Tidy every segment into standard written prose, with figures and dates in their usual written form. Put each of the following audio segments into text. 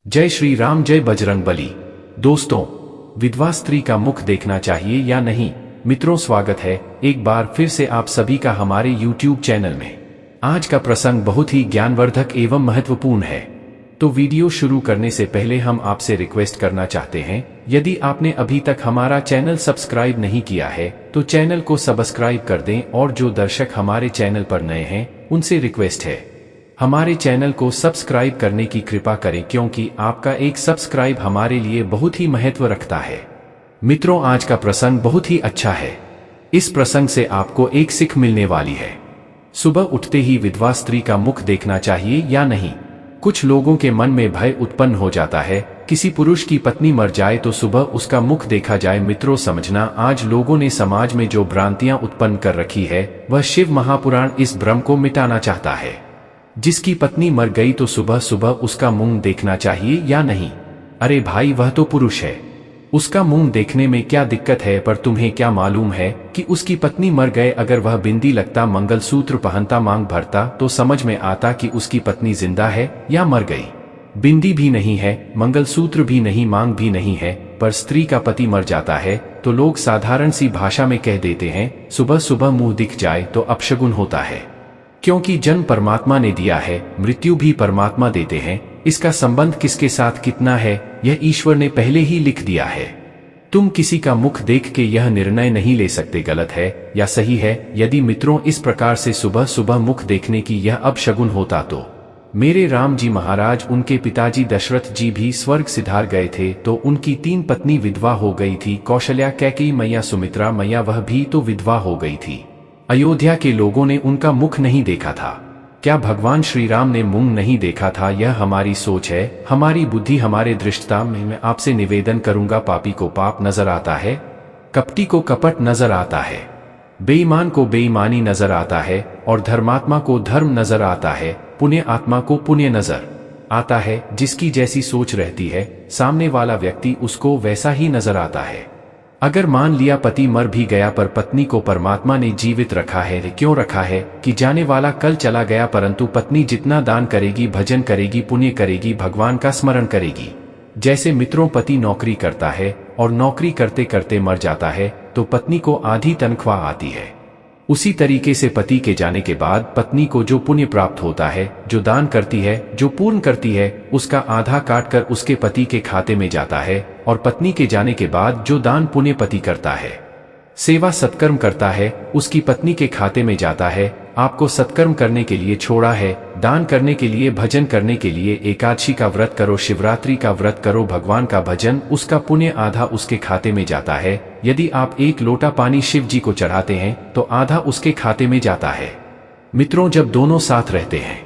जय श्री राम, जय बजरंगबली। दोस्तों, विधवा स्त्री का मुख देखना चाहिए या नहीं? मित्रों, स्वागत है एक बार फिर से आप सभी का हमारे YouTube चैनल में। आज का प्रसंग बहुत ही ज्ञानवर्धक एवं महत्वपूर्ण है। तो वीडियो शुरू करने से पहले हम आपसे रिक्वेस्ट करना चाहते हैं, यदि आपने अभी तक हमारा चैनल सब्सक्राइब नहीं किया है तो चैनल को सब्सक्राइब कर दें, और जो दर्शक हमारे चैनल पर नए हैं उनसे रिक्वेस्ट है हमारे चैनल को सब्सक्राइब करने की कृपा करें, क्योंकि आपका एक सब्सक्राइब हमारे लिए बहुत ही महत्व रखता है। मित्रों, आज का प्रसंग बहुत ही अच्छा है। इस प्रसंग से आपको एक सीख मिलने वाली है। सुबह उठते ही विधवा स्त्री का मुख देखना चाहिए या नहीं? कुछ लोगों के मन में भय उत्पन्न हो जाता है, किसी पुरुष की पत्नी मर जाए तो सुबह उसका मुख देखा जाए। मित्रों, समझना, आज लोगों ने समाज में जो भ्रांतियां उत्पन्न कर रखी है वह शिव महापुराण इस भ्रम को मिटाना चाहता है। जिसकी पत्नी मर गई तो सुबह सुबह उसका मुंह देखना चाहिए या नहीं? अरे भाई, वह तो पुरुष है, उसका मुंह देखने में क्या दिक्कत है? पर तुम्हें क्या मालूम है कि उसकी पत्नी मर गए? अगर वह बिंदी लगता, मंगलसूत्र पहनता, मांग भरता तो समझ में आता कि उसकी पत्नी जिंदा है या मर गई। बिंदी भी नहीं है, मंगलसूत्र भी नहीं, मांग भी नहीं है, पर स्त्री का पति मर जाता है तो लोग साधारण सी भाषा में कह देते हैं, सुबह सुबह मुंह दिख जाए तो अपशगुन होता है। क्योंकि जन्म परमात्मा ने दिया है, मृत्यु भी परमात्मा देते हैं। इसका संबंध किसके साथ कितना है यह ईश्वर ने पहले ही लिख दिया है। तुम किसी का मुख देख के यह निर्णय नहीं ले सकते गलत है या सही है। यदि मित्रों इस प्रकार से सुबह सुबह मुख देखने की यह अपशगुन होता तो मेरे राम जी महाराज, उनके पिताजी दशरथ जी भी स्वर्ग सिधार गए थे तो उनकी 3 पत्नी विधवा हो गई थी। कौशल्या, कैकेयी मैया, सुमित्रा मैया, वह भी तो विधवा हो गई थी। अयोध्या के लोगों ने उनका मुख नहीं देखा था। क्या भगवान श्री राम ने मुंह नहीं देखा था? यह हमारी सोच है, हमारी बुद्धि, हमारे दृष्टता में। मैं आपसे निवेदन करूंगा, पापी को पाप नजर आता है, कपटी को कपट नजर आता है, बेईमान को बेईमानी नजर आता है, और धर्मात्मा को धर्म नजर आता है, पुण्य आत्मा को पुण्य नजर आता है। जिसकी जैसी सोच रहती है, सामने वाला व्यक्ति उसको वैसा ही नजर आता है। अगर मान लिया पति मर भी गया पर पत्नी को परमात्मा ने जीवित रखा है, क्यों रखा है? कि जाने वाला कल चला गया, परंतु पत्नी जितना दान करेगी, भजन करेगी, पुण्य करेगी, भगवान का स्मरण करेगी। जैसे मित्रों, पति नौकरी करता है और नौकरी करते करते मर जाता है तो पत्नी को आधी तनख्वाह आती है। उसी तरीके से पति के जाने के बाद पत्नी को जो पुण्य प्राप्त होता है, जो दान करती है, जो पूर्ण करती है, उसका आधा काटकर उसके पति के खाते में जाता है। और पत्नी के जाने के बाद जो दान पुण्य पति करता है, सेवा सत्कर्म करता है, उसकी पत्नी के खाते में जाता है। आपको सत्कर्म करने के लिए छोड़ा है, दान करने के लिए, भजन करने के लिए। एकादशी का व्रत करो, शिवरात्रि का व्रत करो, भगवान का भजन, उसका पुण्य आधा उसके खाते में जाता है। यदि आप 1 लोटा पानी शिव जी को चढ़ाते हैं तो आधा उसके खाते में जाता है। मित्रों, जब दोनों साथ रहते हैं,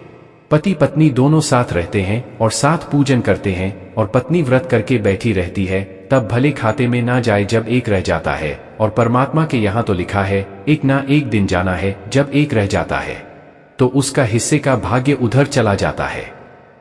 पति पत्नी दोनों साथ रहते हैं और साथ पूजन करते हैं, और पत्नी व्रत करके बैठी रहती है, तब भले खाते में ना जाए जब एक रह जाता है। और परमात्मा के यहाँ तो लिखा है, एक ना एक दिन जाना है। जब एक रह जाता है तो उसका हिस्से का भाग्य उधर चला जाता है।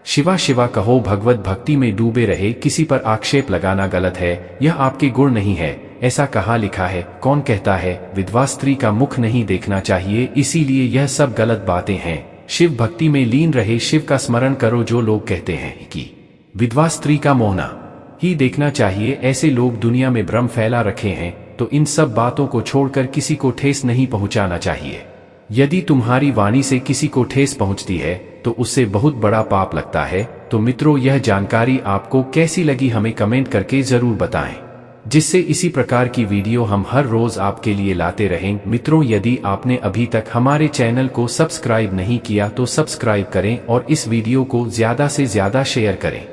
शिवा शिवा कहो, भगवत भक्ति में डूबे रहे। किसी पर आक्षेप लगाना गलत है, यह आपके गुण नहीं है। ऐसा कहाँ लिखा है? कौन कहता है? विधवा स्त्री का मुख नहीं देखना चाहिए, इसीलिए यह सब गलत बातें हैं। शिव भक्ति में लीन रहे, शिव का स्मरण करो। जो लोग कहते हैं कि विधवा स्त्री का मोहना ही देखना चाहिए, ऐसे लोग दुनिया में भ्रम फैला रखे हैं। तो इन सब बातों को छोड़कर किसी को ठेस नहीं पहुंचाना चाहिए। यदि तुम्हारी वाणी से किसी को ठेस पहुंचती है तो उससे बहुत बड़ा पाप लगता है। तो मित्रों, यह जानकारी आपको कैसी लगी हमें कमेंट करके जरूर बताएं, जिससे इसी प्रकार की वीडियो हम हर रोज आपके लिए लाते रहें। मित्रों, यदि आपने अभी तक हमारे चैनल को सब्सक्राइब नहीं किया तो सब्सक्राइब करें और इस वीडियो को ज्यादा से ज्यादा शेयर करें।